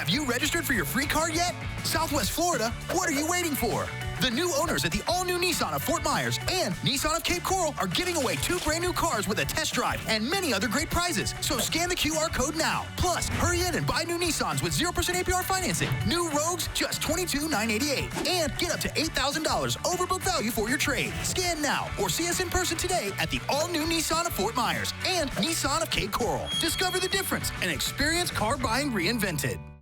Have you registered for your free car yet? Southwest Florida, what are you waiting for? The new owners at the all-new Nissan of Fort Myers and Nissan of Cape Coral are giving away 2 brand new cars with a test drive and many other great prizes. So scan the QR code now. Plus, hurry in and buy new Nissans with 0% APR financing. New Rogues, just $22,988. And get up to $8,000 overbook value for your trade. Scan now or see us in person today at the all-new Nissan of Fort Myers and Nissan of Cape Coral. Discover the difference and experience car buying reinvented.